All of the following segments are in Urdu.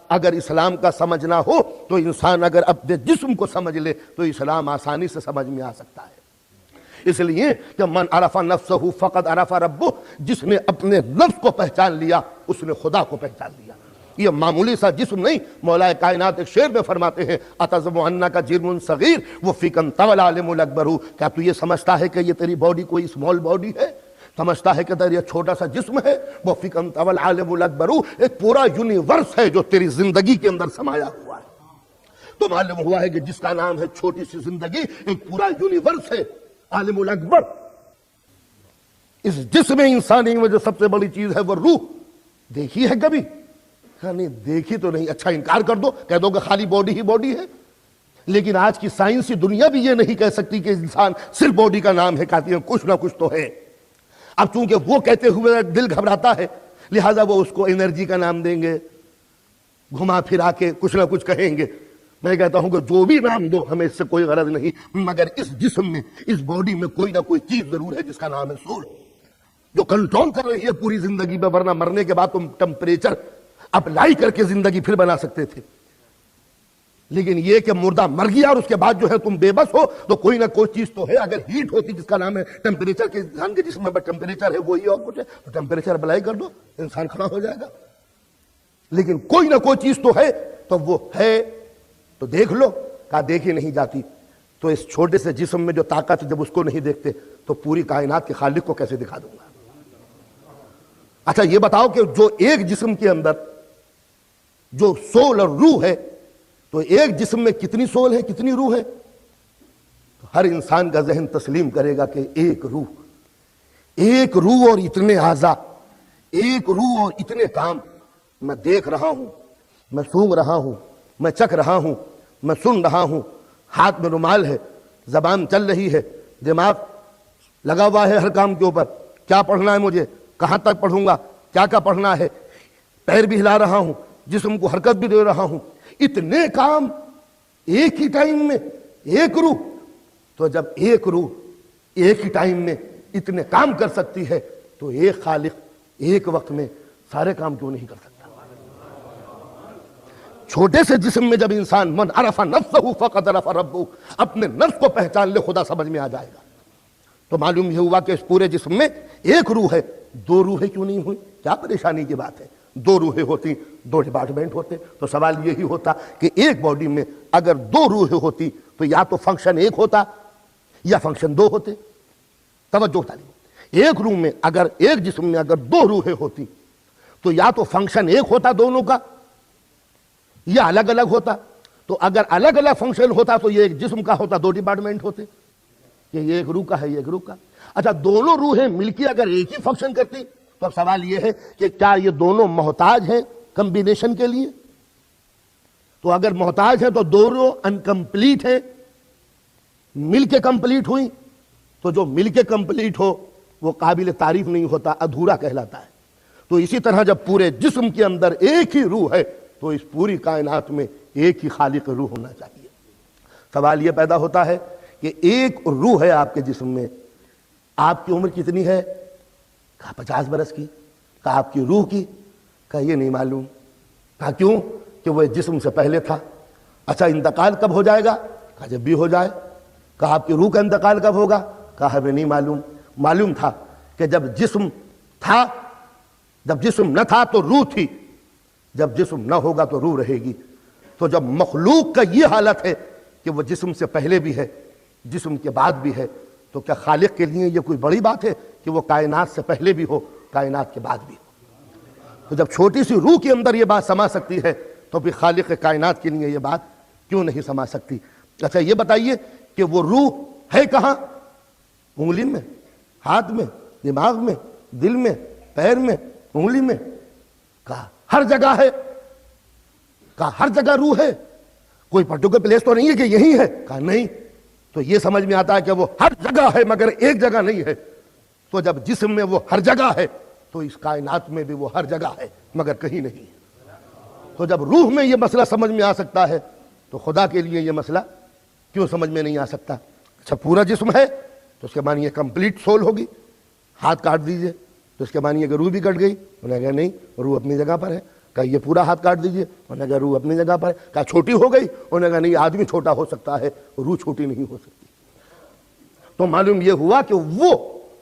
اگر اسلام کا سمجھنا ہو تو انسان اگر اپنے جسم کو سمجھ لے تو اسلام آسانی سے سمجھ میں آ سکتا ہے۔ اس لیے کہ من عرف نفسہ فقد عرف ربہ، جس نے اپنے نفس کو پہچان لیا اس نے خدا کو پہچان لیا۔ یہ معمولی سا جسم نہیں، مولا کائنات ایک شعر میں فرماتے ہیں اتزعم انک جرم صغیر وفیک انطوی العالم الاکبر، کیا تو یہ سمجھتا ہے کہ یہ تیری باڈی کوئی اسمال باڈی ہے؟ سمجھتا ہے کہ تیرا یہ چھوٹا سا جسم ہے؟ وفیک انطوی العالم الاکبر، ایک پورا یونیورس ہے جو تیری زندگی کے اندر سمایا ہوا ہے۔ تو معلوم ہوا ہے کہ جس کا نام ہے چھوٹی سی زندگی ایک پورا یونیورس ہے، عالم الاکبر۔ اس جسم انسانی میں جو سب سے بڑی چیز ہے وہ روح، دیکھی ہے کبھی؟ نہیں دیکھی تو نہیں، اچھا انکار کر دو، کہہ دو کہ خالی باڈی ہی باڈی ہے۔ لیکن آج کی سائنسی دنیا بھی یہ نہیں کہہ سکتی کہ انسان صرف باڈی کا نام ہے، کہتی ہے کچھ نہ کچھ تو ہے۔ اب چونکہ وہ کہتے ہوئے دل گھبراتا ہے لہذا وہ اس کو انرجی کا نام دیں گے، گھما پھرا کے کچھ نہ کچھ کہیں گے۔ میں کہتا ہوں کہ جو بھی نام دو ہمیں اس سے کوئی غرض نہیں، مگر اس جسم میں، اس باڈی میں کوئی نہ کوئی چیز ضرور ہے جس کا نام ہے سول، جو کنٹرول کر رہی ہے پوری زندگی میں، ورنہ مرنے کے بعد تم ٹمپریچر اپلائی کر کے زندگی پھر بنا سکتے تھے۔ لیکن یہ کہ مردہ مر گیا اور اس کے بعد جو ہے تم بے بس ہو، تو کوئی نہ کوئی چیز تو ہے۔ اگر ہیٹ ہوتی جس کا نام ہے ٹیمپریچر، کے انسان کے جسم میں ٹیمپریچر ہے وہی اور کچھ ہے، تو ٹیمپریچر اپلائی کر دو انسان کھڑا ہو جائے گا۔ لیکن کوئی نہ کوئی چیز تو ہے، تو وہ ہے تو دیکھ لو، کہا دیکھی نہیں جاتی۔ تو اس چھوٹے سے جسم میں جو طاقت ہے جب اس کو نہیں دیکھتے تو پوری کائنات کے خالق کو کیسے دکھا دوں گا؟ اچھا یہ بتاؤ کہ جو ایک جسم کے اندر جو سول اور روح ہے، تو ایک جسم میں کتنی سول ہے کتنی روح ہے؟ تو ہر انسان کا ذہن تسلیم کرے گا کہ ایک روح اور اتنے اعضاء، ایک روح اور اتنے کام۔ میں دیکھ رہا ہوں، میں سونگ رہا ہوں، میں چکھ رہا ہوں، میں سن رہا ہوں، ہاتھ میں رومال ہے، زبان چل رہی ہے، دماغ لگا ہوا ہے ہر کام کے اوپر، کیا پڑھنا ہے مجھے، کہاں تک پڑھوں گا، کیا کیا پڑھنا ہے، پیر بھی ہلا رہا ہوں، جسم کو حرکت بھی دے رہا ہوں، اتنے کام ایک ہی ٹائم میں، ایک روح۔ تو جب ایک روح ایک ہی ٹائم میں اتنے کام کر سکتی ہے تو ایک خالق ایک وقت میں سارے کام کیوں نہیں کر سکتا؟ چھوٹے سے جسم میں جب انسان من عرف نفسہ فقد عرف ربہ، اپنے نفس کو پہچان لے خدا سمجھ میں آ جائے گا۔ تو معلوم یہ ہوا کہ اس پورے جسم میں ایک روح ہے، دو روحیں کیوں نہیں ہوئی؟ کیا پریشانی کی بات ہے؟ دو روحیں ہوتی دو ڈپارٹمنٹ ہوتے۔ تو سوال یہی ہوتا کہ ایک باڈی میں اگر دو روحیں ہوتی تو یا تو فنکشن ایک ہوتا یا فنکشن دو ہوتے۔ توجہ تعلیم، ایک روح میں اگر، ایک جسم میں اگر دو روحیں ہوتی تو یا تو فنکشن ایک ہوتا دونوں کا یا الگ الگ ہوتا۔ تو اگر الگ الگ فنکشن ہوتا تو یہ ایک جسم کا ہوتا، دو ڈپارٹمنٹ ہوتے، کہ یہ ایک روح کا ہے یہ ایک روح کا۔ اچھا دونوں روحیں مل کے اگر ایک ہی فنکشن کرتی تو اب سوال یہ ہے کہ کیا یہ دونوں محتاج ہیں کمبینیشن کے لیے؟ تو اگر محتاج ہیں تو دونوں انکمپلیٹ ہیں، مل کے کمپلیٹ ہوئی، تو جو مل کے کمپلیٹ ہو وہ قابل تعریف نہیں ہوتا، ادھورا کہلاتا ہے۔ تو اسی طرح جب پورے جسم کے اندر ایک ہی روح ہے تو اس پوری کائنات میں ایک ہی خالق روح ہونا چاہیے۔ سوال یہ پیدا ہوتا ہے کہ ایک روح ہے آپ کے جسم میں، آپ کی عمر کتنی ہے؟ کہا 50 برس کی۔ کہا آپ کی روح کی؟ کہا یہ نہیں معلوم۔ کہا کیوں؟ کہ وہ جسم سے پہلے تھا۔ اچھا انتقال کب ہو جائے گا؟ کہا جب بھی ہو جائے۔ کہا آپ کی روح کا انتقال کب ہوگا؟ کہا ہمیں نہیں معلوم۔ معلوم تھا کہ جب جسم تھا، جب جسم نہ تھا تو روح تھی، جب جسم نہ ہوگا تو روح رہے گی۔ تو جب مخلوق کا یہ حالت ہے کہ وہ جسم سے پہلے بھی ہے جسم کے بعد بھی ہے، تو کیا خالق کے لیے یہ کوئی بڑی بات ہے کہ وہ کائنات سے پہلے بھی ہو کائنات کے بعد بھی ہو؟ تو جب چھوٹی سی روح کے اندر یہ بات سما سکتی ہے تو پھر خالق کائنات کے لیے یہ بات کیوں نہیں سما سکتی؟ اچھا یہ بتائیے کہ وہ روح ہے کہاں؟ انگلی میں، ہاتھ میں، دماغ میں، دل میں، پیر میں، انگلی میں؟ کہا ہر جگہ ہے۔ کہا ہر جگہ روح ہے، کوئی پرٹیکولر پلیس تو نہیں ہے کہ یہی ہے؟ کہا نہیں۔ تو یہ سمجھ میں آتا ہے کہ وہ ہر جگہ ہے مگر ایک جگہ نہیں ہے۔ تو جب جسم میں وہ ہر جگہ ہے تو اس کائنات میں بھی وہ ہر جگہ ہے مگر کہیں نہیں ہے۔ تو جب روح میں یہ مسئلہ سمجھ میں آ سکتا ہے تو خدا کے لیے یہ مسئلہ کیوں سمجھ میں نہیں آ سکتا؟ اچھا پورا جسم ہے تو اس کے معنی یہ کمپلیٹ سول ہوگی، ہاتھ کاٹ دیجئے تو اس کے معنی یہ کہ روح بھی کٹ گئی؟ انہوں نے کہا نہیں، روح اپنی جگہ پر ہے۔ کہا یہ پورا ہاتھ کاٹ دیجئے، انہوں نے کہا روح اپنی جگہ پر ہے، کہا چھوٹی ہو گئی، انہوں نے کہا نہیں آدمی چھوٹا ہو سکتا ہے روح چھوٹی نہیں ہو سکتی۔ تو معلوم یہ ہوا کہ وہ،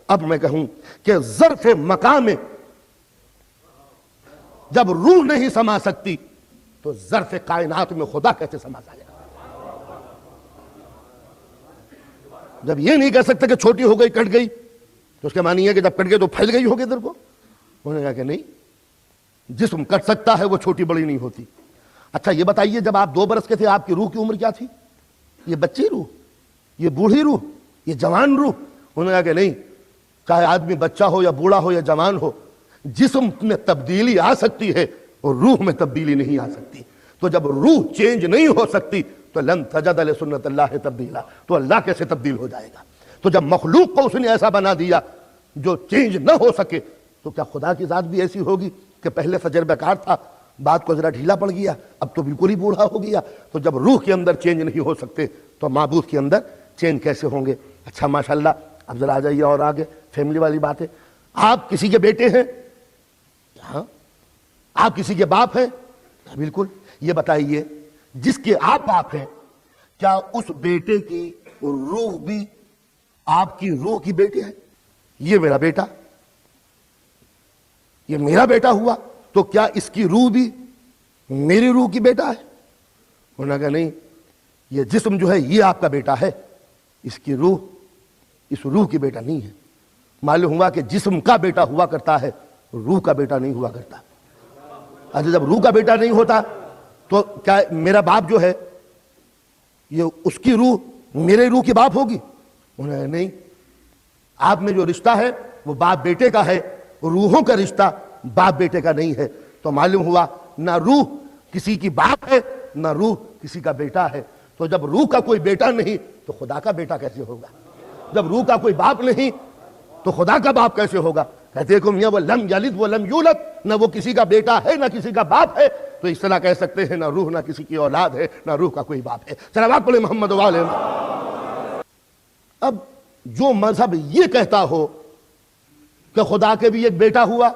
اب میں کہوں کہ ظرف مقام میں جب روح نہیں سما سکتی تو ظرف کائنات میں خدا کیسے سما جائے گا؟ جب یہ نہیں کہہ سکتے کہ چھوٹی ہو گئی کٹ گئی تو اس کے معنی ہے کہ جب کٹ گئی تو پھیل گئی ہوگی ادھر کو۔ انہوں نے کہا کہ نہیں، جسم کٹ سکتا ہے وہ چھوٹی بڑی نہیں ہوتی۔ اچھا یہ بتائیے جب آپ 2 برس کے تھے آپ کی روح کی عمر کیا تھی؟ یہ بچی روح، یہ بوڑھی روح، یہ جوان روح؟ انہوں نے کہا کہ نہیں، چاہے آدمی بچہ ہو یا بوڑھا ہو یا جوان ہو، جسم میں تبدیلی آ سکتی ہے اور روح میں تبدیلی نہیں آ سکتی۔ تو جب روح چینج نہیں ہو سکتی تو لن تجد لسنت اللہ تبدیلا، تو اللہ کیسے تبدیل ہو جائے گا؟ تو جب مخلوق کو اس نے ایسا بنا دیا جو چینج نہ ہو سکے تو کیا خدا کی ذات بھی ایسی ہوگی کہ پہلے تجربہ کار تھا، بات کو ذرا ڈھیلا پڑ گیا، اب تو بالکل ہی بوڑھا ہو گیا؟ تو جب روح کے اندر چینج نہیں ہو سکتے تو معبود کے اندر چینج کیسے ہوں گے؟ اچھا ماشاءاللہ، اب ذرا آ جائیے اور آگے فیملی والی بات ہے۔ آپ کسی کے بیٹے ہیں؟ ہاں۔ آپ کسی کے باپ ہیں؟ بالکل۔ یہ بتائیے جس کے آپ باپ ہیں کیا اس بیٹے کی روح بھی آپ کی روح کی بیٹی ہے؟ یہ میرا بیٹا، یہ میرا بیٹا ہوا تو کیا اس کی روح بھی میری روح کی بیٹا ہے؟ انہوں نے کہا نہیں، یہ جسم جو ہے یہ آپ کا بیٹا ہے، اس کی روح اس روح کی بیٹا نہیں ہے۔ معلوم ہوا کہ جسم کا بیٹا ہوا کرتا ہے، روح کا بیٹا نہیں ہوا کرتا۔ اچھا جب روح کا بیٹا نہیں ہوتا تو کیا میرا باپ جو ہے یہ اس کی روح میرے روح کی باپ ہوگی؟ انہوں نے کہا نہیں، آپ میں جو رشتہ ہے وہ باپ بیٹے کا ہے، روحوں کا رشتہ باپ بیٹے کا نہیں ہے۔ تو معلوم ہوا نہ روح کسی کی باپ ہے نہ روح کسی کا بیٹا ہے۔ تو جب روح کا کوئی بیٹا نہیں تو خدا کا بیٹا کیسے ہوگا؟ جب روح کا کوئی باپ نہیں تو خدا کا باپ کیسے ہوگا؟ کہتے ہیں میاں وہ لم یلد وہ لم یولد، نہ وہ کسی کا بیٹا ہے نہ کسی کا باپ ہے، تو اس طرح کہہ سکتے ہیں نہ روح نہ کسی کی اولاد ہے نہ روح کا کوئی باپ ہے۔ صلوات پڑھیں محمد وآلہ۔ اب جو مذہب یہ کہتا ہو کہ خدا کے بھی ایک بیٹا ہوا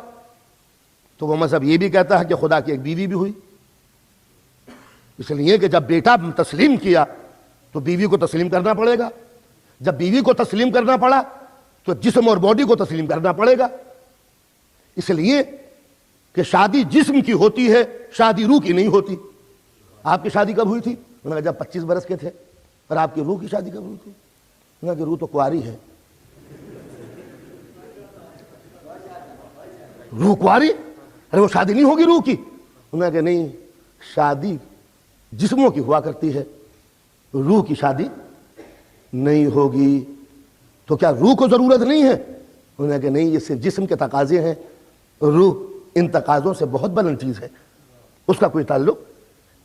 تو وہ مذہب یہ بھی کہتا ہے کہ خدا کی ایک بیوی بھی ہوئی، اس لیے کہ جب بیٹا تسلیم کیا تو بیوی کو تسلیم کرنا پڑے گا، جب بیوی کو تسلیم کرنا پڑا تو جسم اور باڈی کو تسلیم کرنا پڑے گا، اس لیے کہ شادی جسم کی ہوتی ہے، شادی روح کی نہیں ہوتی۔ آپ کی شادی کب ہوئی تھی؟ انہوں نے کہا جب 25 برس کے تھے۔ اور آپ کی روح کی شادی کب ہوئی تھی؟ انہوں نے کہا کہ روح تو کنواری ہے۔ روح کنواری؟ ارے وہ شادی نہیں ہوگی روح کی؟ انہوں نے کہا نہیں، شادی جسموں کی ہوا کرتی ہے، روح کی شادی نہیں ہوگی۔ تو کیا روح کو ضرورت نہیں ہے؟ انہوں نے کہا نہیں، یہ صرف جسم کے تقاضے ہیں، روح ان تقاضوں سے بہت بلند چیز ہے، اس کا کوئی تعلق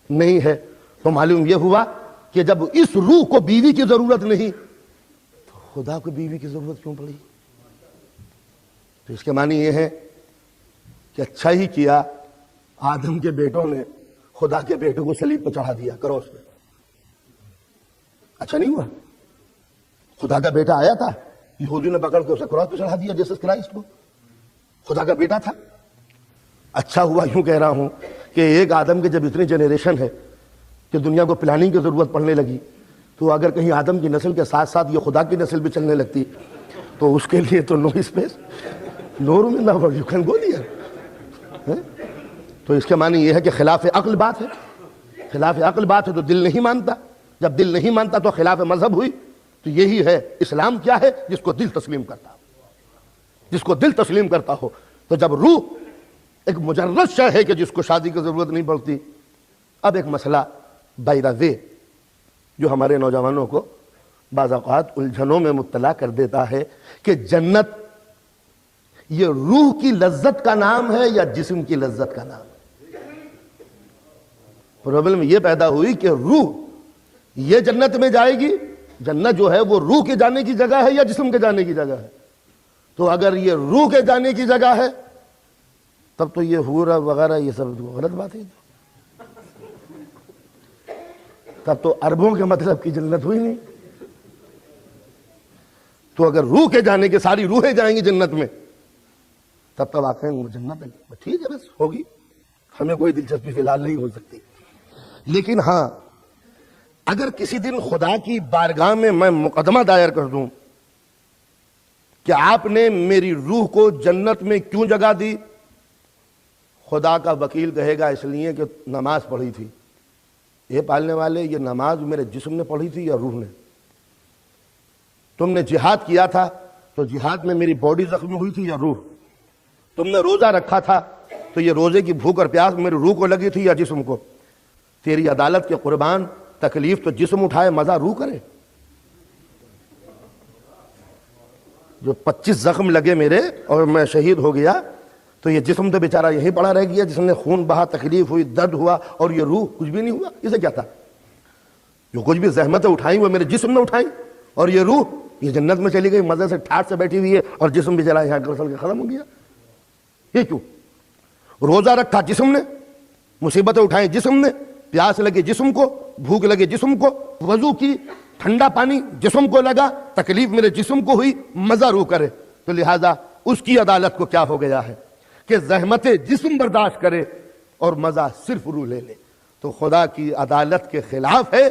نہیں ہے۔ تو معلوم یہ ہوا کہ جب اس روح کو بیوی کی ضرورت نہیں تو خدا کو بیوی کی ضرورت کیوں پڑی؟ تو اس کے معنی یہ ہے کہ اچھا ہی کیا آدم کے بیٹوں نے خدا کے بیٹوں کو صلیب پہ چڑھا دیا کراس پہ۔ اچھا نہیں ہوا؟ خدا کا بیٹا آیا تھا، یہودیوں نے پکڑ کے اسے کراس پہ چڑھا دیا جیسس کرائسٹ کو، خدا کا بیٹا تھا۔ اچھا ہوا، یوں کہہ رہا ہوں کہ ایک آدم کے جب اتنی جنریشن ہے کہ دنیا کو پلاننگ کی ضرورت پڑنے لگی، تو اگر کہیں آدم کی نسل کے ساتھ ساتھ یہ خدا کی نسل بھی چلنے لگتی تو اس کے لیے تو no space, no room in the world, you can go there. تو اس کے معنی یہ ہے کہ خلاف عقل بات ہے، خلاف عقل بات ہے تو دل نہیں مانتا، جب دل نہیں مانتا تو خلاف مذہب ہوئی۔ تو یہی ہے اسلام کیا ہے؟ جس کو دل تسلیم کرتا ہو، جس کو دل تسلیم کرتا ہو۔ تو جب روح ایک مجرد شے ہے کہ جس کو شادی کی ضرورت نہیں پڑتی۔ اب ایک مسئلہ بائی دا وے جو ہمارے نوجوانوں کو بعض اوقات الجھنوں میں مبتلا کر دیتا ہے کہ جنت یہ روح کی لذت کا نام ہے یا جسم کی لذت کا نام ہے؟ پرابلم یہ پیدا ہوئی کہ روح یہ جنت میں جائے گی، جنت جو ہے وہ روح کے جانے کی جگہ ہے یا جسم کے جانے کی جگہ ہے؟ تو اگر یہ روح کے جانے کی جگہ ہے تب تو یہ حور وغیرہ یہ سب غلط بات ہے، تب تو عربوں کے مطلب کی جنت ہوئی نہیں۔ تو اگر روح کے جانے کے ساری روحیں جائیں گی جنت میں تب تو واقعی جنت ہے، ٹھیک ہے بس ہوگی، ہمیں کوئی دلچسپی فی الحال نہیں ہو سکتی، لیکن ہاں اگر کسی دن خدا کی بارگاہ میں مقدمہ دائر کر دوں کہ آپ نے میری روح کو جنت میں کیوں جگہ دی، خدا کا وکیل کہے گا اس لیے کہ نماز پڑھی تھی۔ یہ پالنے والے، یہ نماز میرے جسم نے پڑھی تھی یا روح نے؟ تم نے جہاد کیا تھا تو جہاد میں میری باڈی زخمی ہوئی تھی یا روح؟ تم نے روزہ رکھا تھا تو یہ روزے کی بھوک اور پیاس میری روح کو لگی تھی یا جسم کو؟ تیری عدالت کے قربان، تکلیف تو جسم اٹھائے، مزہ روح کرے۔ جو 25 زخم لگے میرے اور میں شہید ہو گیا تو یہ جسم تو بیچارہ یہیں پڑا رہ گیا، جس نے خون بہا، تکلیف ہوئی، درد ہوا، اور یہ روح کچھ بھی نہیں ہوا۔ اسے کیا تھا؟ جو کچھ بھی زحمتیں اٹھائیں وہ میرے جسم نے اٹھائیں، اور یہ روح یہ جنت میں چلی گئی، مزے سے ٹھاٹ سے بیٹھی ہوئی ہے، اور جسم بیچارہ یہاں گسل کے ختم ہو گیا۔ یہ کیوں؟ روزہ رکھا جسم نے، مصیبتیں اٹھائیں جسم نے، پیاس لگی جسم کو، بھوک لگی جسم کو، وضو کی، ٹھنڈا پانی جسم کو لگا، تکلیف میرے جسم کو ہوئی، مزہ روح کرے۔ تو لہذا اس کی عدالت کو کیا ہو گیا ہے کہ زحمت جسم برداشت کرے اور مزہ صرف روح لے لے۔ تو خدا کی عدالت کے خلاف ہے،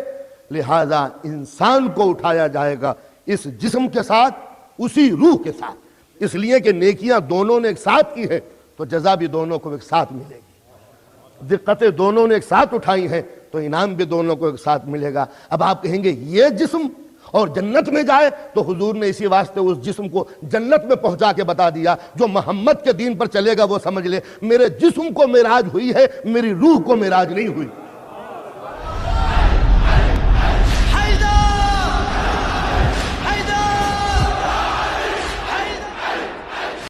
لہذا انسان کو اٹھایا جائے گا اس جسم کے ساتھ، اسی روح کے ساتھ، اس لیے کہ نیکیاں دونوں نے ایک ساتھ کی ہیں تو جزا بھی دونوں کو ایک ساتھ ملے گی، دقتیں دونوں نے ایک ساتھ اٹھائی ہیں تو انعام بھی دونوں کو ایک ساتھ ملے گا۔ اب آپ کہیں گے یہ جسم اور جنت میں جائے، تو حضور نے اسی واسطے اس جسم کو جنت میں پہنچا کے بتا دیا، جو محمد کے دین پر چلے گا وہ سمجھ لے میرے جسم کو معراج ہوئی ہے، میری روح کو معراج نہیں ہوئی۔